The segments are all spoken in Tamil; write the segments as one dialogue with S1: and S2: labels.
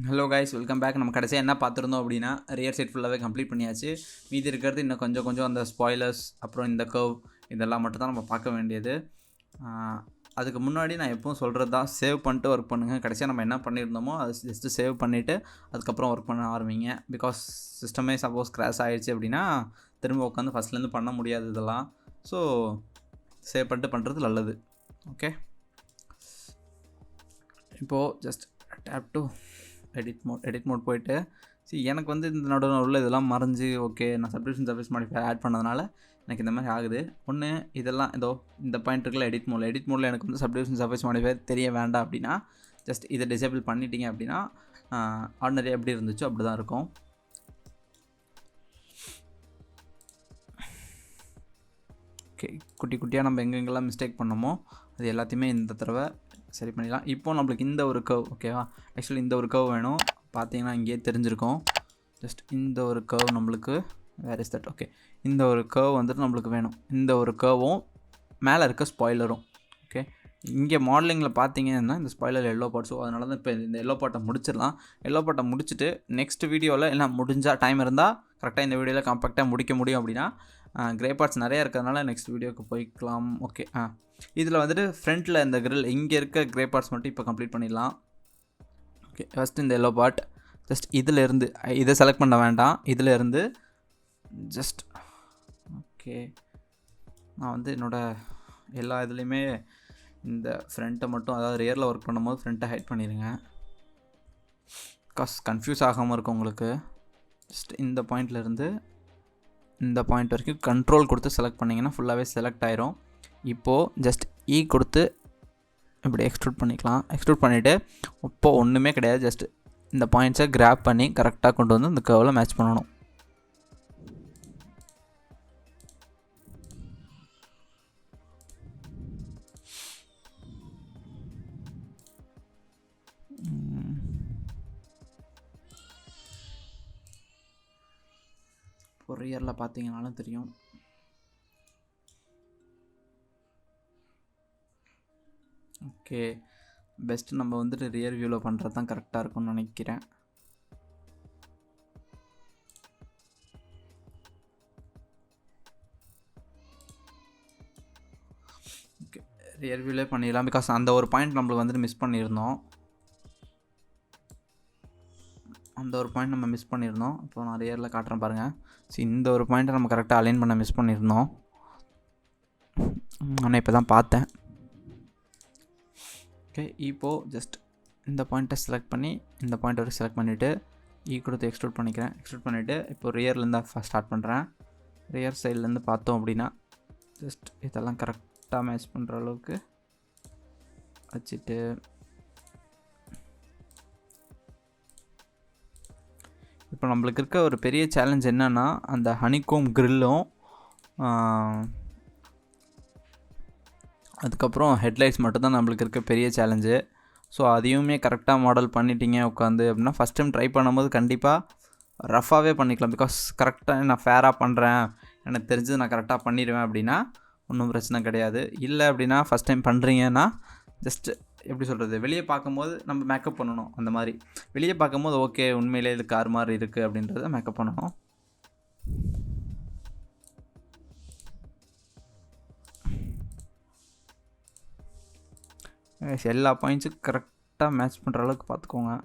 S1: Hello guys, welcome back. நம்ம கடைசியாக என்ன பார்த்துருந்தோம் அப்படின்னா, ரியர் சைட் ஃபுல்லாகவே கம்ப்ளீட் பண்ணியாச்சு. மீதி இருக்கிறது இன்னும் கொஞ்சம் அந்த ஸ்பாய்லர்ஸ், அப்புறம் இந்த கர்வ், இதெல்லாம் மட்டும் தான் நம்ம பார்க்க வேண்டியது. அதுக்கு முன்னாடி நான் எப்பவும் சொல்கிறது தான், சேவ் பண்ணிட்டு ஒர்க் பண்ணுங்கள். கடைசியாக நம்ம என்ன பண்ணியிருந்தோமோ அது ஜஸ்ட்டு சேவ் பண்ணிவிட்டு அதுக்கப்புறம் ஒர்க் பண்ண ஆரம்பிங்க. பிகாஸ் சிஸ்டமே சப்போஸ் கிராஷ் ஆகிடுச்சு அப்படின்னா திரும்ப உட்காந்து ஃபஸ்ட்லேருந்து பண்ண முடியாது இதெல்லாம். ஸோ சேவ் பண்ணிட்டு பண்ணுறது நல்லது. ஓகே, இப்போது just tap to edit mode போயிட்டு எனக்கு வந்து இந்த நடுவில் இதெல்லாம் மறைஞ்சு ஓகே நான் சப்ஸ்கிரிப்ஷன் சர்வீஸ் மாடிஃபை ஆட் பண்ணதுனால எனக்கு இந்த மாதிரி ஆகுது. ஒன்று இதெல்லாம் ஏதோ இந்த பாயிண்ட் இருக்குல்ல, எடிட் மோடில் எனக்கு வந்து சப்ஸ்கிரிப்ஷன் சர்வீஸ் மாடிஃபை தெரிய வேண்டாம் அப்படின்னா ஜஸ்ட் இதை டிசேபிள் பண்ணிட்டீங்க அப்படின்னா ஆர்டினரி எப்படி இருந்துச்சோ அப்படி தான் இருக்கும். ஓகே, குட்டியாக நம்ம எங்கெங்கெல்லாம் மிஸ்டேக் பண்ணோமோ அது எல்லாத்தையுமே இந்த தடவை சரி பண்ணிடலாம். இப்போ நம்மளுக்கு இந்த ஒரு கர்வ் ஓகேவா, ஆக்சுவலி இந்த ஒரு கர்வ் வேணும். பார்த்தீங்கன்னா இங்கேயே தெரிஞ்சிருக்கும். ஜஸ்ட் இந்த ஒரு கர்வ் நம்மளுக்கு வேர் இஸ் தட். ஓகே, இந்த ஒரு கர்வ் வந்துட்டு நம்மளுக்கு வேணும். இந்த ஒரு கர்வும் மேலே இருக்க ஸ்பாய்லரும். ஓகே, இங்கே மாடலிங்கில் பார்த்தீங்கன்னா இந்த ஸ்பாய்லர் எல்லோ பார்ட். ஸோ அதனால தான் இப்போ இந்த எல்லோ பார்ட்டை முடிச்சிடலாம். எல்லோ பார்ட்டை முடிச்சுட்டு நெக்ஸ்ட் வீடியோவில் எல்லாம் முடிஞ்சால் டைம் இருந்தால் கரெக்டாக இந்த வீடியோவில் காம்பேக்டாக முடிக்க முடியும். அப்படின்னா கிரே பார்ட்ஸ் நிறையா இருக்கிறதுனால நெக்ஸ்ட் வீடியோவுக்கு போய்க்கலாம். ஓகே, இதில் வந்துட்டு ஃப்ரண்ட்டில் இந்த கிரில் இங்கே இருக்க கிரே பார்ட்ஸ் மட்டும் இப்போ கம்ப்ளீட் பண்ணிடலாம். ஓகே, ஃபஸ்ட்டு இந்த எல்லோ பார்ட் ஜஸ்ட் இதிலேருந்து இதை செலக்ட் பண்ண வேண்டாம். இதிலேருந்து ஜஸ்ட் ஓகே, நான் வந்து என்னோடய எல்லா இதுலேயுமே இந்த ஃப்ரண்ட்டை மட்டும், அதாவது ரியரில் ஒர்க் பண்ணும்போது ஃப்ரண்ட்டை ஹைட் பண்ணிடுங்க. கன்ஃபியூஸ் ஆகாமல் இருக்கும் உங்களுக்கு. ஜஸ்ட் இந்த பாயிண்ட்லேருந்து இந்த பாயிண்ட் வரைக்கும் கண்ட்ரோல் கொடுத்து செலக்ட் பண்ணிங்கன்னா ஃபுல்லாகவே செலக்ட் ஆயிரும். இப்போது ஜஸ்ட் கொடுத்து இப்படி எக்ஸ்ட்ரூட் பண்ணிக்கலாம். எக்ஸ்ட்ரூட் பண்ணிவிட்டு இப்போது ஒன்றுமே கிடையாது, ஜஸ்ட் இந்த பாயிண்ட்ஸை கிராப் பண்ணி கரெக்டாக கொண்டு வந்து இந்த கர்வில் மேட்ச் பண்ணணும். ஒரு ரியரில் பார்த்தீங்கன்னாலும் தெரியும். ஓகே, பெஸ்ட்டு நம்ம வந்துட்டு ரியர் வியூவில் பண்ணுறது தான் கரெக்டாக இருக்கும்னு நினைக்கிறேன். ஓகே, ரியர் வியூவிலே பண்ணிடலாம். பிகாஸ் அந்த ஒரு பாயிண்ட் நம்மளுக்கு வந்துட்டு மிஸ் பண்ணியிருந்தோம். இப்போ நான் ரியரில் காட்டுறேன் பாருங்கள். ஸோ இந்த ஒரு பாயிண்ட்டை நம்ம கரெக்டாக அலைன் பண்ண மிஸ் பண்ணியிருந்தோம். ஆனால் இப்போ தான் பார்த்தேன். ஓகே, இப்போது ஜஸ்ட் இந்த பாயிண்ட்டை செலக்ட் பண்ணி இந்த பாயிண்ட் வரைக்கும் செலக்ட் பண்ணிவிட்டு கொடுத்து எக்ஸ்ட்ரூட் பண்ணிக்கிறேன். எக்ஸ்ட்ரூட் பண்ணிவிட்டு இப்போ ரியர்லேருந்து ஃபஸ்ட் ஸ்டார்ட் பண்ணுறேன். ரியர் சைட்லேருந்து பார்த்தோம் அப்படின்னா ஜஸ்ட் இதெல்லாம் கரெக்டாக மேட்ச் பண்ணுற அளவுக்கு வச்சுட்டு இப்போ நம்மளுக்கு இருக்க ஒரு பெரிய சேலஞ்ச் என்னென்னா அந்த ஹனிகோம் கிரில்லும் அதுக்கப்புறம் ஹெட்லைட்ஸ் மட்டும்தான் நம்மளுக்கு இருக்க பெரிய சேலஞ்சு. ஸோ அதையுமே கரெக்டாக மாடல் பண்ணிட்டீங்க உட்காந்து அப்படின்னா ஃபஸ்ட் டைம் ட்ரை பண்ணும்போது கண்டிப்பாக ரஃபாகவே பண்ணிக்கலாம். பிகாஸ் கரெக்டாக நான் ஃபேராக பண்ணுறேன், எனக்கு தெரிஞ்சது நான் கரெக்டாக பண்ணிடுவேன் அப்படின்னா ஒன்றும் பிரச்சனை கிடையாது. இல்லை அப்படின்னா ஃபஸ்ட் டைம் பண்ணுறீங்கன்னா ஜஸ்ட்டு எப்படி சொல்கிறது, வெளியே பார்க்கும்போது நம்ம மேக்கப் பண்ணணும். அந்த மாதிரி வெளியே பார்க்கும்போது ஓகே உண்மையிலே இது கார் மாதிரி இருக்குது அப்படின்றத மேக்கப் பண்ணணும். எல்லா பாயிண்ட்ஸும் கரெக்டாக மேட்ச் பண்ணுற அளவுக்கு பார்த்துக்கோங்க.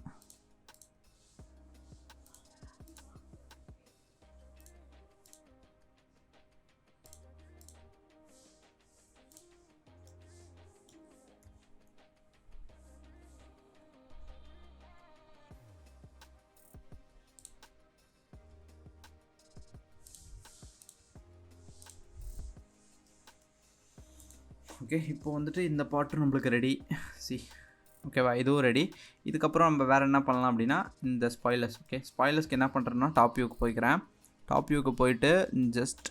S1: ஓகே, இப்போ வந்துட்டு இந்த பாட்டு நம்மளுக்கு ரெடி. ஓகேவா, இதுவும் ரெடி. இதுக்கப்புறம் நம்ம வேறு என்ன பண்ணலாம் அப்படின்னா இந்த ஸ்பாய்லர்ஸ். ஓகே, ஸ்பாய்லர்ஸ்க்கு என்ன பண்ணுறேன்னா டாப் வியூக்கு போய்க்கிறேன். டாப் வியூக்கு போயிட்டு ஜஸ்ட்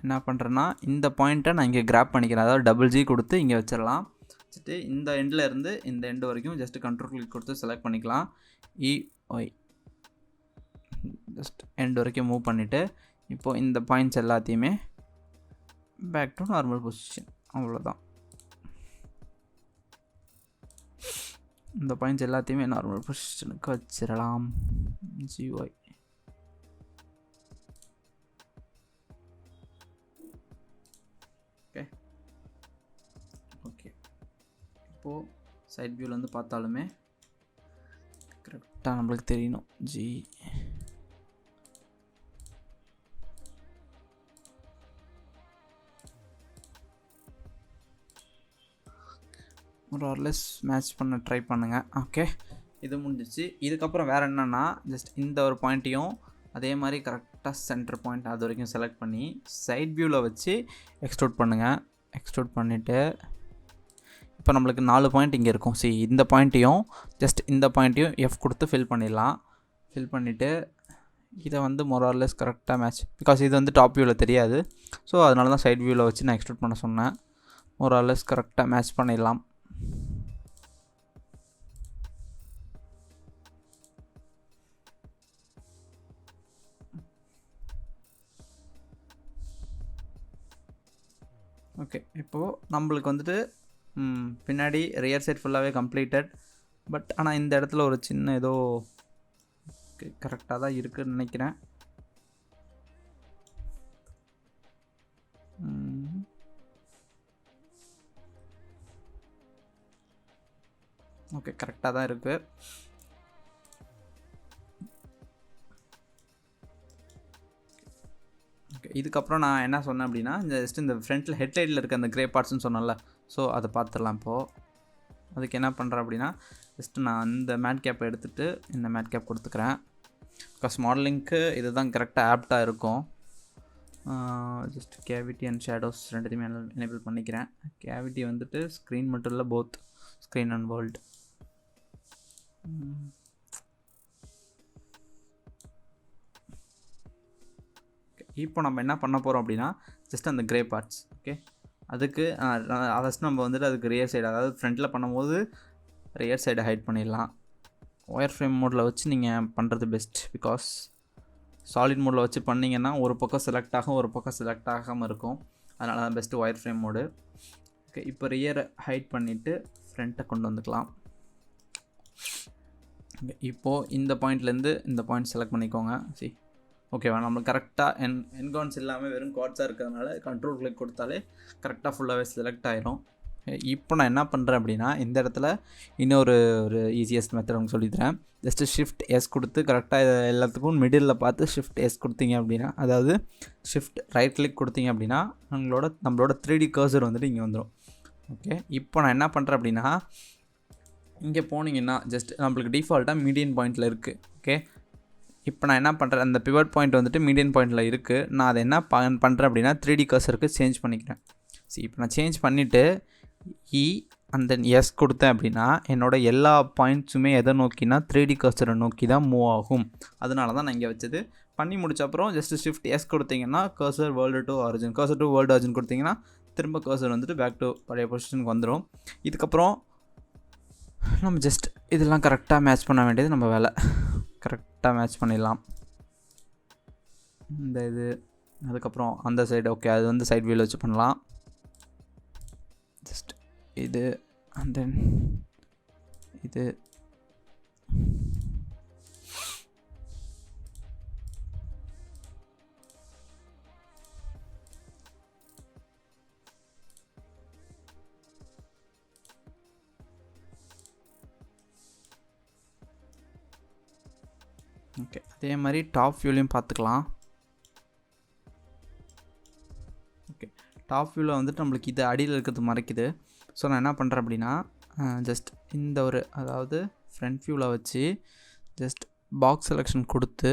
S1: என்ன பண்ணுறேன்னா இந்த பாயிண்ட்டை நான் இங்கே கிராப் பண்ணிக்கிறேன். அதாவது டபுள் ஜி கொடுத்து இங்கே வச்சிடலாம். வச்சுட்டு இந்த எண்டில் இருந்து இந்த எண்டு வரைக்கும் ஜஸ்ட்டு கண்ட்ரோல் கிளிக் கொடுத்து செலக்ட் பண்ணிக்கலாம். ஒய் ஜஸ்ட் எண்டு வரைக்கும் மூவ் பண்ணிவிட்டு இப்போது இந்த பாயிண்ட்ஸ் எல்லாத்தையுமே பேக் டு நார்மல் பொசிஷன். அவ்வளோதான். இந்த பாயிண்ட்ஸ் எல்லாத்தையுமே நார்மல் பொசிஷனுக்கு வச்சிடலாம். GY okay okay. இப்போது சைட் வியூவில் வந்து பார்த்தாலுமே கரெக்டாக நம்மளுக்கு தெரியணும். ஜி ஒரு ஆர்லெஸ் மேட்ச் பண்ண ட்ரை பண்ணுங்கள். ஓகே, இது முடிஞ்சிச்சு. இதுக்கப்புறம் வேறு என்னென்னா, ஜஸ்ட் இந்த ஒரு பாயிண்ட்டையும் அதே மாதிரி கரெக்டாக சென்டர் பாயிண்ட் அது வரைக்கும் செலக்ட் பண்ணி சைட் வியூவில் வச்சு எக்ஸ்ட்ரூட் பண்ணுங்கள். எக்ஸ்ட்ரூட் பண்ணிவிட்டு இப்போ நம்மளுக்கு 4 பாயிண்ட் இங்கே இருக்கும். இந்த பாயிண்ட்டையும் ஜஸ்ட் இந்த பாயிண்ட்டையும் எஃப் கொடுத்து ஃபில் பண்ணிடலாம். ஃபில் பண்ணிவிட்டு இதை வந்து மோர் ஆர்லெஸ் கரெக்டாக மேட்ச், பிகாஸ் இது வந்து டாப் வியூவில் தெரியாது. ஸோ அதனால தான் சைட் வியூவில் வச்சு நான் எக்ஸ்ட்ரூட் பண்ண சொன்னேன். மோர் ஆர்லெஸ் கரெக்டாக மேட்ச் பண்ணிடலாம். ஓகே, இப்போது நம்மளுக்கு வந்துட்டு பின்னாடி ரியர் சைட் ஃபுல்லாகவே கம்ப்ளீட்டட். பட் ஆனால் இந்த இடத்துல ஒரு சின்ன ஏதோ கரெக்டாக தான் இருக்குதுன்னு நினைக்கிறேன். ஓகே, கரெக்டாக தான் இருக்குது. ஓகே, இதுக்கப்புறம் நான் என்ன சொன்னேன் அப்படின்னா, ஜஸ்ட் இந்த ஃப்ரண்ட்டில் ஹெட்லைட்டில் இருக்க அந்த க்ரே பார்ட்ஸ்னு சொன்னேன்ல, ஸோ அதை பார்த்துடலாம். இப்போது அதுக்கு என்ன பண்ணுறேன் அப்படின்னா, ஜஸ்ட்டு நான் அந்த மேட் கேப்பை எடுத்துகிட்டு இந்த மேட் கேப் கொடுத்துக்கிறேன். பிகாஸ் மாடலிங்க்கு இது தான் கரெக்டாக ஆப்டாக இருக்கும். ஜஸ்ட் கேவிட்டி அண்ட் ஷேடோஸ் ரெண்டுத்தையுமே எனேபிள் பண்ணிக்கிறேன். கேவிட்டி வந்துட்டு ஸ்க்ரீன் மட்டும் இல்லை, போத் ஸ்க்ரீன் அண்ட் வேர்ல்டு. இப்போ நம்ம என்ன பண்ண போகிறோம் அப்படின்னா, ஜஸ்ட் அந்த க்ரே பார்ட்ஸ். ஓகே, அதுக்கு ஃபஸ்ட் நம்ம வந்துட்டு அதுக்கு ரியர் சைடு, அதாவது ஃப்ரண்ட்டில் பண்ணும்போது ரியர் சைடை ஹைட் பண்ணிடலாம். ஒயர் ஃப்ரேம் மோடில் வச்சு நீங்கள் பண்ணுறது பெஸ்ட். பிகாஸ் சாலிட் மோடில் வச்சு பண்ணிங்கன்னா ஒரு பக்கம் செலக்ட் ஆகும், ஒரு பக்கம் செலக்ட் ஆகாமல் இருக்கும். அதனால தான் best wire frame mode. Okay, இப்போ ரியரை ஹைட் பண்ணிவிட்டு ஃப்ரண்ட்டை கொண்டு வந்துக்கலாம். ஓகே, இப்போது இந்த பாயிண்ட்லேருந்து இந்த பாயிண்ட் செலக்ட் பண்ணிக்கோங்க. ஓகேவா, நம்மளுக்கு கரெக்டாக என்கவுன்ஸ் இல்லாமல் வெறும் குவாட்ஸாக இருக்கிறதுனால கண்ட்ரோல் கிளிக் கொடுத்தாலே கரெக்டாக ஃபுல்லாகவே செலக்ட் ஆயிரும். இப்போ நான் என்ன பண்ணுறேன் அப்படின்னா, இந்த இடத்துல இன்னொரு ஈஸியஸ்ட் மெத்தட் உங்களுக்கு சொல்லித்தரேன். ஜஸ்ட்டு ஷிஃப்ட் எஸ் கொடுத்து கரெக்டாக எல்லாத்துக்கும் மிடில் பார்த்து ஷிஃப்ட் எஸ் கொடுத்தீங்க அப்படின்னா, அதாவது ஷிஃப்ட் ரைட் கிளிக் கொடுத்தீங்க அப்படின்னா நம்மளோட 3D கர்சர் வந்துட்டு இங்கே வந்துடும். ஓகே, இப்போ நான் என்ன பண்ணுறேன் அப்படின்னா, இங்கே போனீங்கன்னா ஜஸ்ட் நம்மளுக்கு டிஃபால்ட்டாக மீடியன் பாயிண்டில் இருக்குது. ஓகே, இப்போ நான் என்ன பண்ணுறேன், அந்த பிவட் பாயிண்ட் வந்துட்டு மீடியன் பாயிண்டில் இருக்குது. நான் அதை என்ன பண்ணுறேன் அப்படின்னா 3D கர்சருக்கு சேஞ்ச் பண்ணிக்கிறேன். இப்போ நான் சேஞ்ச் பண்ணிவிட்டு அந்த எஸ் கொடுத்தேன் அப்படின்னா என்னோடய எல்லா பாயிண்ட்ஸுமே எதை நோக்கினா 3D கர்சரை நோக்கி தான் மூவ் ஆகும். அதனால தான் நான் இங்கே வச்சது. பண்ணி முடிச்ச அப்புறம் ஜஸ்ட்டு ஷிஃப்ட் எஸ் கொடுத்தீங்கன்னா cursor world to origin, cursor to world origin கொடுத்தீங்கன்னா திரும்ப கர்சர் வந்துட்டு பேக் டு பழைய பொசிஷனுக்கு வந்துடும். இதுக்கப்புறம் நம்ம ஜஸ்ட் இதெல்லாம் கரெக்டாக மேட்ச் பண்ண வேண்டியது நம்ம வேலை. கரெக்டாக மேட்ச் பண்ணிடலாம் இந்த இது. அதுக்கப்புறம் அந்த சைடு ஓகே, அது வந்து சைட் வியூவில் வச்சு பண்ணலாம். ஜஸ்ட் இது அண்ட் தென் இது. ஓகே, அதே மாதிரி டாப் வியூலையும் பார்த்துக்கலாம். ஓகே, டாப் வியூவில் வந்துட்டு நம்மளுக்கு இது அடியில் இருக்கிறது மறைக்குது. ஸோ நான் என்ன பண்ணுறேன் அப்படின்னா, ஜஸ்ட் இந்த ஒரு, அதாவது ஃப்ரண்ட் வியூவில் வச்சு ஜஸ்ட் பாக்ஸ் செலெக்ஷன் கொடுத்து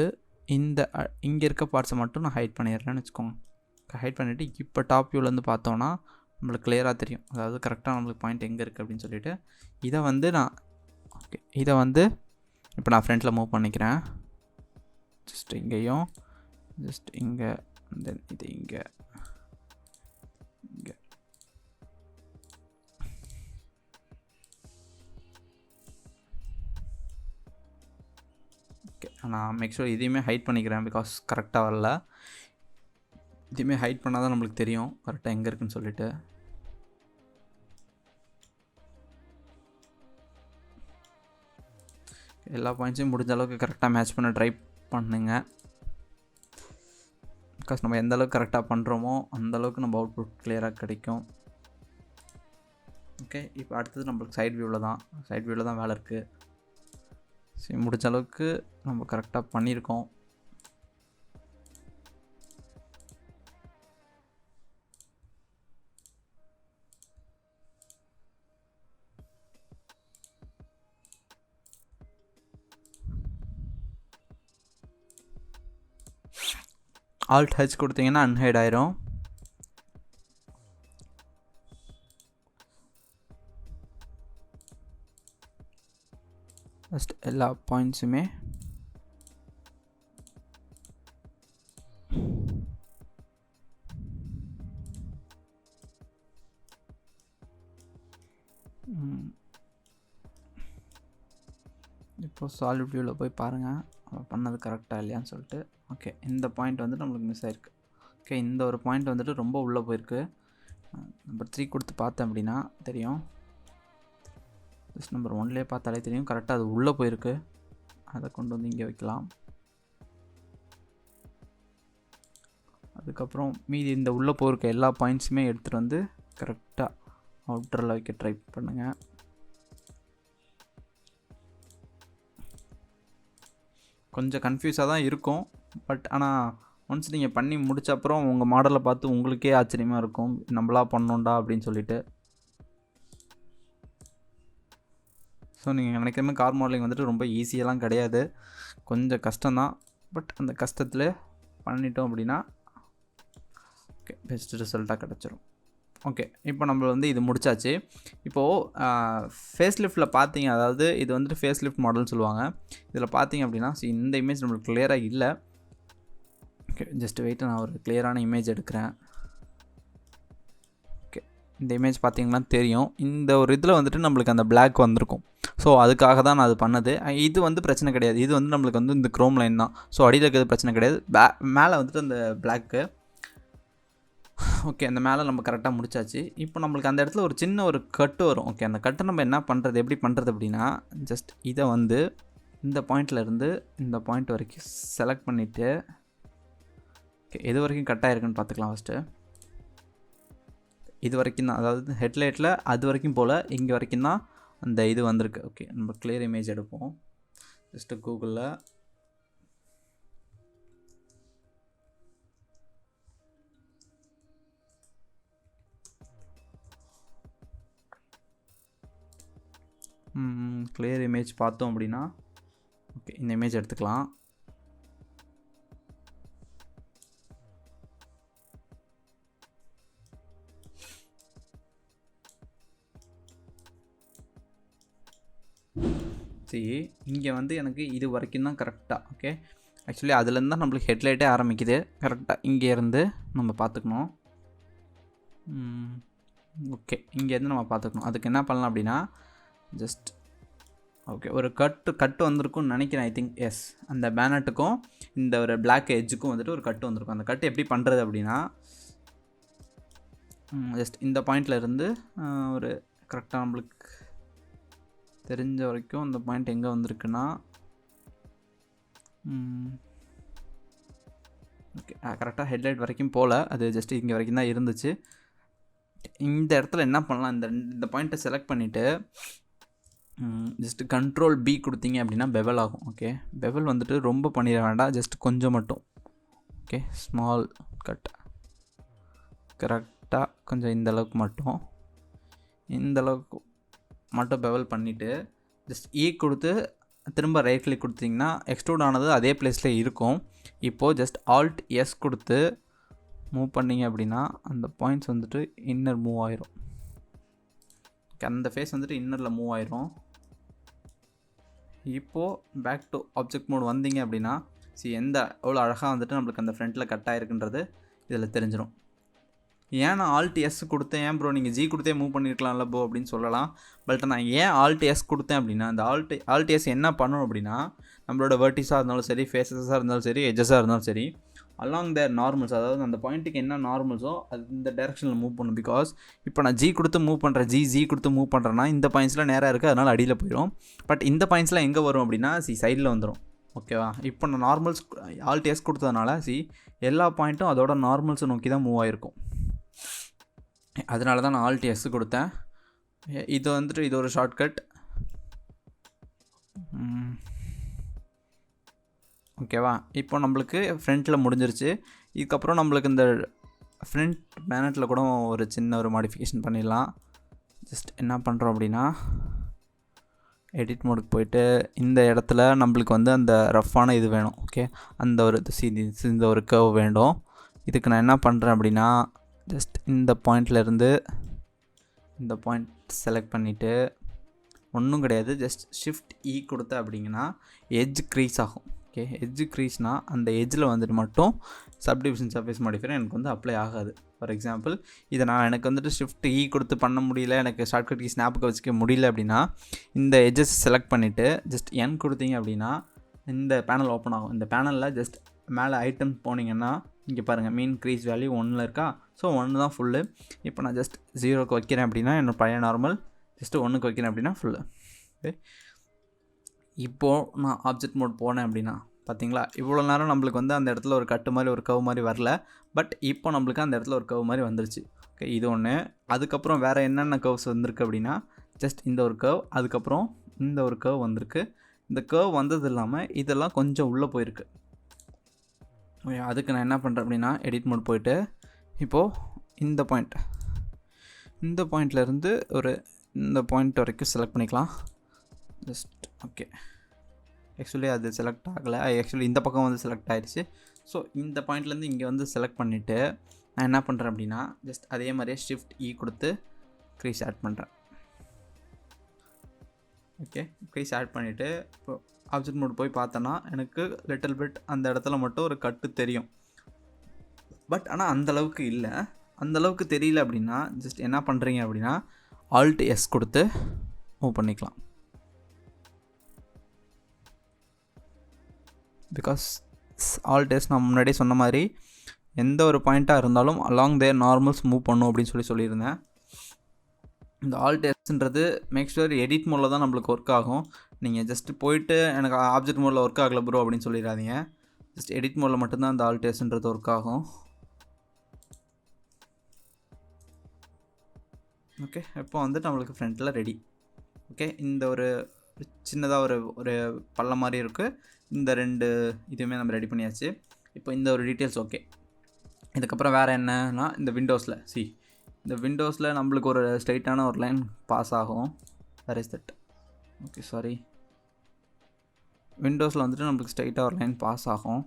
S1: இங்கே இருக்க பார்ட்ஸை மட்டும் நான் ஹைட் பண்ணிடுறேன்னு வச்சுக்கோங்க. ஹைட் பண்ணிவிட்டு இப்போ டாப் வியூவிலேருந்து பார்த்தோன்னா நம்மளுக்கு கிளியராக தெரியும், அதாவது கரெக்டாக நம்மளுக்கு பாயிண்ட் எங்கே இருக்குது அப்படின்னு சொல்லிட்டு. இதை வந்து நான் ஓகே, இதை வந்து இப்போ நான் ஃப்ரண்ட்டில் மூவ் பண்ணிக்கிறேன். ஜஸ்ட் இங்கேயும் ஜஸ்ட் இங்கே, தென் இது இங்கே இங்கே. ஓகே, நான் மேக்ஸுவல் இதையுமே ஹைட் பண்ணிக்கிறேன். பிகாஸ் கரெக்டாக வரல. இதையுமே ஹைட் பண்ணால் தான் நம்மளுக்கு தெரியும் கரெக்டாக எங்கே இருக்குன்னு சொல்லிட்டு. எல்லா பாயிண்ட்ஸையும் முடிஞ்ச அளவுக்கு கரெக்டாக மேட்ச் பண்ண ட்ரை பண்ணுங்க. பிகாஸ் நம்ம எந்த அளவுக்கு கரெக்டாக பண்ணுறோமோ அந்தளவுக்கு நம்ம அவுட்புட் கிளியராக கிடைக்கும். ஓகே, இப்போ அடுத்தது நம்மளுக்கு சைட் வியூவில் தான் வேலை இருக்குது. சரி, முடிஞ்ச அளவுக்கு நம்ம கரெக்டாக பண்ணியிருக்கோம். Alt H கொடுத்தீங்கன்னா அன்ஹைட் ஆயிரும். ஃபஸ்ட் எல்லா பாயிண்ட்ஸுமே இப்போ சாலிட் வியூவில் போய் பாருங்கள் பண்ணது கரெக்டாக இல்லையான்னு சொல்லிட்டு. ஓகே, இந்த பாயிண்ட் வந்துட்டு நம்மளுக்கு மிஸ் ஆகிருக்கு. ஓகே, இந்த ஒரு பாயிண்ட் வந்துட்டு ரொம்ப உள்ளே போயிருக்கு. நம்பர் 3 கொடுத்து பார்த்தேன் அப்படின்னா தெரியும். ஜஸ்ட் நம்பர் 1லேயே பார்த்தாலே தெரியும் கரெக்டாக அது உள்ளே போயிருக்கு. அதை கொண்டு வந்து இங்கே வைக்கலாம். அதுக்கப்புறம் மீதி இந்த உள்ளே போயிருக்க எல்லா பாயிண்ட்ஸுமே எடுத்துகிட்டு வந்து கரெக்டாக அவுட்டரில் வைக்க ட்ரை பண்ணுங்கள். கொஞ்சம் கன்ஃபியூஸாக தான் இருக்கும். பட் ஆனால் ஒன்ஸ் நீங்கள் பண்ணி முடிச்ச அப்புறம் உங்கள் மாடலை பார்த்து உங்களுக்கே ஆச்சரியமாக இருக்கும், நம்மளா பண்ணோண்டா அப்படின்னு சொல்லிட்டு. ஸோ நீங்கள் நினைக்கிற மாதிரி கார் மாடலிங் வந்துட்டு ரொம்ப ஈஸியெல்லாம் கிடையாது, கொஞ்சம் கஷ்டம்தான். பட் அந்த கஷ்டத்தில் பண்ணிட்டோம் அப்படின்னா ஓகே பெஸ்ட் ரிசல்ட்டாக கிடச்சிரும். ஓகே, இப்போ நம்ம வந்து இது முடிச்சாச்சு. இப்போது ஃபேஸ் லிஃப்ட்டில் பார்த்தீங்க, அதாவது இது வந்துட்டு ஃபேஸ் லிஃப்ட் மாடல்னு சொல்லுவாங்க. இதில் பார்த்தீங்க அப்படின்னா இந்த இமேஜ் நம்மளுக்கு கிளியராக இல்லை. ஓகே, ஜஸ்ட் வெயிட், நான் ஒரு கிளியரான இமேஜ் எடுக்கிறேன். ஓகே, இந்த இமேஜ் பார்த்தீங்கன்னா தெரியும், இந்த ஒரு இதில் வந்துட்டு நம்மளுக்கு அந்த பிளாக் வந்திருக்கும். ஸோ அதுக்காக தான் நான் அது பண்ணது. இது வந்து பிரச்சனை கிடையாது, இது வந்து நம்மளுக்கு வந்து இந்த க்ரோம் லைன் தான். ஸோ அடியில் இருக்கிறது பிரச்சனை கிடையாது, மேலே வந்துட்டு அந்த பிளாக்கு. ஓகே, அந்த மேலே நம்ம கரெக்டாக முடிச்சாச்சு. இப்போ நம்மளுக்கு அந்த இடத்துல ஒரு சின்ன ஒரு கட்டு வரும். ஓகே, அந்த கட்டை நம்ம என்ன பண்ணுறது, எப்படி பண்ணுறது அப்படின்னா, ஜஸ்ட் இதை வந்து இந்த பாயிண்ட்லேருந்து இந்த பாயிண்ட் வரைக்கும் செலக்ட் பண்ணிவிட்டு, ஓகே எது வரைக்கும் கட் ஆகிருக்குன்னு பார்த்துக்கலாம். ஃபஸ்ட்டு இது வரைக்கும் தான், அதாவது ஹெட்லைட்டில் அது வரைக்கும் போல் இங்கே வரைக்கும் தான் அந்த இது வந்திருக்கு. ஓகே, நம்ம கிளியர் இமேஜ் எடுப்போம். ஜஸ்ட்டு கூகுளில் கிளியர் இமேஜ் பார்த்தோம் அப்படின்னா, ஓகே இந்த இமேஜ் எடுத்துக்கலாம். சரி, இங்கே வந்து எனக்கு இது வரைக்கும் தான் கரெக்டாக. ஓகே, ஆக்சுவலி அதுலேருந்து தான் நம்மளுக்கு ஹெட்லைட்டே ஆரம்பிக்குது. கரெக்டாக இங்கேருந்து நம்ம பார்த்துக்கணும். ஓகே, இங்கேருந்து நம்ம பார்த்துக்கணும். அதுக்கு என்ன பண்ணலாம் அப்படின்னா, ஜஸ்ட் ஓகே ஒரு கட்டு வந்திருக்கும்னு நினைக்கிறேன். ஐ திங்க் எஸ், அந்த பேனட்டுக்கும் இந்த ஒரு பிளாக் எட்ஜுக்கும் வந்துட்டு ஒரு கட்டு வந்திருக்கும். அந்த கட்டு எப்படி பண்ணுறது அப்படின்னா, ஜஸ்ட் இந்த பாயிண்டில் இருந்து ஒரு கரெக்டாக நம்மளுக்கு தெரிஞ்ச வரைக்கும் அந்த பாயிண்ட் எங்கே வந்திருக்குன்னா, ஓகே கரெக்டாக ஹெட்லைட் வரைக்கும் போல், அது ஜஸ்ட் இங்கே வரைக்கும் தான் இருந்துச்சு. இந்த இடத்துல என்ன பண்ணலாம், இந்த பாயிண்ட்டை செலக்ட் பண்ணிவிட்டு ஜஸ்ட் கண்ட்ரோல் பி கொடுத்தீங்க அப்படின்னா பெவல் ஆகும். ஓகே, பெவல் வந்துட்டு ரொம்ப பண்ணிட வேண்டாம், ஜஸ்ட் கொஞ்சம் மட்டும். ஓகே, ஸ்மால் கட் கரெக்டாக கொஞ்சம் இந்தளவுக்கு மட்டும், இந்தளவுக்கு மட்டும் பெவல் பண்ணிவிட்டு ஜஸ்ட் ஈ கொடுத்து திரும்ப ரைட் கிளிக் கொடுத்தீங்கன்னா எக்ஸ்ட்ரூட் ஆனது அதே பிளேஸில் இருக்கும். இப்போது ஜஸ்ட் ஆல்ட் எஸ் கொடுத்து மூவ் பண்ணிங்க அப்படின்னா அந்த பாயிண்ட்ஸ் வந்துட்டு இன்னர் மூவ் ஆயிரும். அந்த ஃபேஸ் வந்துட்டு இன்னரில் மூவ் ஆயிரும். இப்போது பேக் டு ஆப்ஜெக்ட் மோட் வந்தீங்க அப்படின்னா எவ்வளோ அழகாக வந்துட்டு நம்மளுக்கு அந்த ஃப்ரண்ட்டில் கட் ஆகிருக்குன்றது இதில் தெரிஞ்சிடும். ஏன் நான் ஆல்ட் எஸ் கொடுத்தேன், ஏன் ப்ரோ நீங்கள் ஜி கொடுத்தே மூவ் பண்ணியிருக்கலாம்ல ப்ரோ அப்படின்னு சொல்லலாம். பட் நான் ஏன் ஆல்ட் எஸ் கொடுத்தேன் அப்படின்னா, அந்த ஆல்ட் எஸ் என்ன பண்ணணும் அப்படின்னா, நம்மளோட வெர்டிஸாக இருந்தாலும் சரி, ஃபேஸஸாக இருந்தாலும் சரி, எட்ஜஸாக இருந்தாலும் சரி, அலாங் த நார்மல்ஸ், அதாவது அந்த பாயிண்ட்டுக்கு என்ன நார்மல்ஸோ அது இந்த டேரெக்ஷனில் மூவ் பண்ணும். பிகாஸ் இப்போ நான் ஜி கொடுத்து மூவ் பண்ணுறேன், ஜி கொடுத்து மூவ் பண்ணுறேன்னா இந்த பாயிண்ட்ஸில் நேராக இருக்குது, அதனால் அடியில் போயிடும். பட் இந்த பாயிண்ட்ஸ்லாம் எங்கே வரும் அப்படின்னா சைடில் வந்துடும். ஓகேவா? இப்போ நான் நார்மல்ஸ் ஆல்ட் எஸ் கொடுத்ததுனால எல்லா பாயிண்ட்டும் அதோட நார்மல்ஸை நோக்கி தான் மூவ் ஆகிருக்கும். அதனால தான் நான் ஆல்ட் எஸ் கொடுத்தேன். இது வந்துட்டு இது ஒரு ஷார்ட்கட். ஓகேவா? இப்போ நம்மளுக்கு ஃப்ரண்ட்டில் முடிஞ்சிருச்சு. இதுக்கப்புறம் நம்மளுக்கு இந்த ஃப்ரண்ட் பேனட்டில் கூட ஒரு சின்ன ஒரு மாடிஃபிகேஷன் பண்ணிடலாம். ஜஸ்ட் என்ன பண்ணுறோம் அப்படின்னா எடிட் மோடுக்கு போயிட்டு இந்த இடத்துல நம்மளுக்கு வந்து அந்த ரஃப்பான இது வேணும். ஓகே, அந்த ஒரு இந்த ஒரு கர்வ் வேண்டும். இதுக்கு நான் என்ன பண்ணுறேன் அப்படின்னா ஜஸ்ட் இந்த பாயிண்ட்லேருந்து இந்த பாயிண்ட் செலக்ட் பண்ணிவிட்டு ஒன்றும் கிடையாது, ஜஸ்ட் ஷிஃப்ட் இ கொடுத்த அப்படிங்கன்னா எட்ஜ் க்ரீஸ் ஆகும். ஓகே, எட்ஜ் க்ரீஸ்னால் அந்த எட்ஜில் வந்துட்டு மட்டும் சப்டிவிஷன் சர்ஃபேஸ் மாடிஃபையர் எனக்கு வந்து அப்ளை ஆகாது. ஃபார் எக்ஸாம்பிள் இதை நான் எனக்கு வந்துட்டு ஷிஃப்ட் இ கொடுத்து பண்ண முடியல, எனக்கு ஷார்ட்கட் கீ ஸ்னாப்புக்கு வச்சுக்க முடியல அப்படின்னா இந்த எட்ஜஸ் செலக்ட் பண்ணிவிட்டு ஜஸ்ட் என் கொடுத்தீங்க அப்படின்னா இந்த பேனல் ஓப்பன் ஆகும். இந்த பேனலில் ஜஸ்ட் மேலே ஐட்டம் போனீங்கன்னா இங்கே பாருங்கள் மீன் க்ரீஸ் வேல்யூ 1 இருக்கா. ஸோ 1 தான் ஃபுல்லு. இப்போ நான் ஜஸ்ட் 0க்கு வைக்கிறேன் அப்படின்னா என்னோட பழைய நார்மல், ஜஸ்ட்டு 1க்கு வைக்கிறேன் அப்படின்னா ஃபுல்லு. ஓகே, இப்போது நான் ஆப்ஜெக்ட் மோட் போனேன் அப்படின்னா பார்த்தீங்களா, இவ்வளோ நேரம் நம்மளுக்கு வந்து அந்த இடத்துல ஒரு கட்டு மாதிரி ஒரு கர்வ் மாதிரி வரல. பட் இப்போ நம்மளுக்கு அந்த இடத்துல ஒரு கர்வ் மாதிரி வந்துருச்சு. ஓகே, இது ஒன்று. அதுக்கப்புறம் வேறு என்னென்ன கர்வ்ஸ் வந்திருக்கு அப்படின்னா ஜஸ்ட் இந்த ஒரு கர்வ், அதுக்கப்புறம் இந்த ஒரு கர்வ் வந்திருக்கு. இந்த கர்வ் வந்தது இல்லாமல் இதெல்லாம் கொஞ்சம் உள்ளே போயிருக்கு. அதுக்கு நான் என்ன பண்ணுறேன் அப்படின்னா எடிட் மோட் போயிட்டு இப்போது இந்த பாயிண்ட்லேருந்து ஒரு இந்த பாயிண்ட் வரைக்கும் செலக்ட் பண்ணிக்கலாம். ஜஸ்ட் ஓகே, ஆக்சுவலி அது செலக்ட் ஆகலை, ஆக்சுவலி இந்த பக்கம் வந்து செலக்ட் ஆகிடுச்சு. ஸோ இந்த பாயிண்ட்லேருந்து இங்கே வந்து செலக்ட் பண்ணிவிட்டு நான் என்ன பண்ணுறேன் அப்படின்னா ஜஸ்ட் அதே மாதிரியே ஷிஃப்ட் இ கொடுத்து க்ரீஸ் ஆட் பண்ணுறேன். ஓகே, க்ரீஸ் ஆட் பண்ணிவிட்டு இப்போ ஆப்ஜெக்ட் மோட் போய் பார்த்தோன்னா எனக்கு லிட்டில் பிட் அந்த இடத்துல மட்டும் ஒரு கட்டு தெரியும். பட் ஆனால் அந்தளவுக்கு இல்லை. அந்தளவுக்கு தெரியல அப்படின்னா ஜஸ்ட் என்ன பண்ணுறீங்க அப்படின்னா ஆல்ட் எஸ் கொடுத்து மூவ் பண்ணிக்கலாம். பிகாஸ் ஆல்ட் எஸ் நான் முன்னாடியே சொன்ன மாதிரி எந்த ஒரு பாயிண்ட்டாக இருந்தாலும் அலாங் தேர் நார்மல்ஸ் மூவ் பண்ணும் அப்படின்னு சொல்லியிருந்தேன். இந்த ஆல்ட் எஸ்ன்றது மேக் ஷுர் எடிட் மோடில் தான் நம்மளுக்கு ஒர்க் ஆகும். நீங்கள் ஜஸ்ட்டு போயிட்டு எனக்கு ஆப்ஜெக்ட் மோடில் ஒர்க் ஆகலை ப்ரோ அப்படின்னு சொல்லிடாதீங்க. ஜஸ்ட் எடிட் மோடில் மட்டும்தான் அந்த ஆல்ட் எஸ்ன்றது ஒர்க் ஆகும். ஓகே, இப்போ வந்துட்டு நம்மளுக்கு ஃப்ரண்ட்டில் ரெடி. ஓகே, இந்த ஒரு சின்னதாக ஒரு பள்ளம் மாதிரி இருக்குது. இந்த 2 இதுவுமே நம்ம ரெடி பண்ணியாச்சு. இப்போ இந்த ஒரு டீட்டெயில்ஸ் ஓகே. இதுக்கப்புறம் வேறு என்னன்னா இந்த விண்டோஸில் இந்த விண்டோஸில் நம்மளுக்கு ஒரு ஸ்ட்ரைட்டான ஒரு லைன் பாஸ் ஆகும். Where is that? Okay, sorry, விண்டோஸில் வந்துட்டு நம்மளுக்கு ஸ்ட்ரைட்டாக ஒரு லைன் பாஸ் ஆகும்.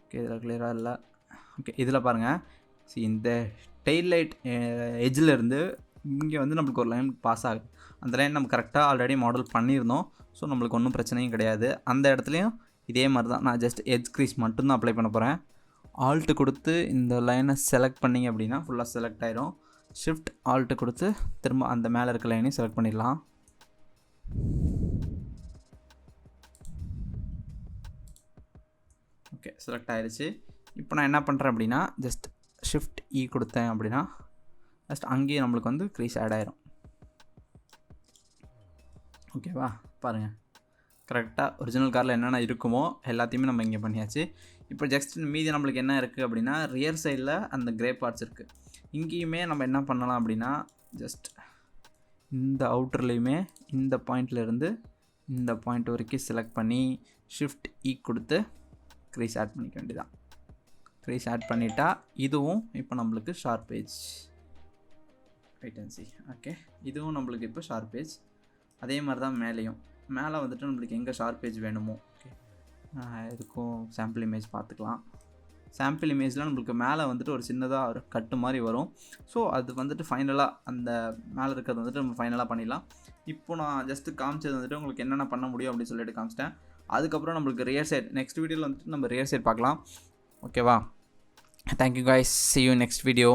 S1: ஓகே, இதில் கிளியராக இல்லை. ஓகே, இதில் பாருங்கள், இந்த டெயில் லைட் எட்ஜில் இருந்து இங்கே வந்து நம்மளுக்கு ஒரு லைன் பாஸ் ஆகுது. அந்த லைன் நம்ம கரெக்டாக ஆல்ரெடி மாடல் பண்ணியிருந்தோம். ஸோ நம்மளுக்கு ஒன்றும் பிரச்சனையும் கிடையாது. அந்த இடத்துலையும் இதே மாதிரி தான் நான் ஜஸ்ட் எட்ஜ் க்ரீஸ் மட்டும்தான் அப்ளை பண்ண போகிறேன். ஆல்ட்டு கொடுத்து இந்த லைனை செலக்ட் பண்ணிங்க அப்படின்னா ஃபுல்லாக செலக்ட் ஆயிரும். ஷிஃப்ட் ஆல்ட்டு கொடுத்து திரும்ப அந்த மேலே இருக்க லைனையும் செலக்ட் பண்ணிடலாம். ஓகே, செலக்ட் ஆயிடுச்சு. இப்போ நான் என்ன பண்ணுறேன் அப்படின்னா ஜஸ்ட் ஷிஃப்ட் இ கொடுத்தேன் அப்படின்னா ஜஸ்ட் அங்கேயே நம்மளுக்கு வந்து க்ரீஸ் ஆட் ஆயிரும். ஓகேவா? பாருங்கள், கரெக்டாக ஒரிஜினல் காரில் என்னென்ன இருக்குமோ எல்லாத்தையுமே நம்ம இங்கே பண்ணியாச்சு. இப்போ ஜஸ்ட் மீதி நம்மளுக்கு என்ன இருக்குது அப்படின்னா ரியர் சைடில் அந்த கிரே பார்ட்ஸ் இருக்குது. இங்கேயுமே நம்ம என்ன பண்ணலாம் அப்படின்னா ஜஸ்ட் இந்த அவுட்டர்லேயுமே இந்த பாயிண்ட்லேருந்து இந்த பாயிண்ட் வரைக்கும் செலக்ட் பண்ணி ஷிஃப்ட் இ கொடுத்து க்ரீஸ் ஆட் பண்ணிக்க வேண்டியதான். க்ரீஸ் ஆட் பண்ணிட்டா இதுவும் இப்போ நம்மளுக்கு ஷார்ப் பேஜ் ஐட்டன்சி. ஓகே, இதுவும் நம்மளுக்கு இப்போ ஷார்ப் பேஜ். அதே மாதிரி தான் மேலே வந்துட்டு நம்மளுக்கு எங்கே ஷார்ப் பேஜ் வேணுமோ ஓகே இதுக்கும் சாம்பிள் இமேஜ் பார்த்துக்கலாம். சாம்பிள் இமேஜில் நம்மளுக்கு மேலே வந்துட்டு ஒரு சின்னதாக ஒரு கட்டு மாதிரி வரும். ஸோ அது வந்துட்டு ஃபைனலாக அந்த மேலே இருக்கிறது வந்துட்டு நம்ம ஃபைனலாக பண்ணிடலாம். இப்போ நான் ஜஸ்ட்டு காமிச்சது வந்துட்டு உங்களுக்கு என்னென்ன பண்ண முடியும் அப்படின்னு சொல்லிட்டு காமிச்சிட்டேன். அதுக்கப்புறம் நம்மளுக்கு ரியர் சைட் நெக்ஸ்ட் வீடியோவில் வந்துட்டு நம்ம ரியர் சைட் பார்க்கலாம். ஓகேவா? Thank you guys, see you next video.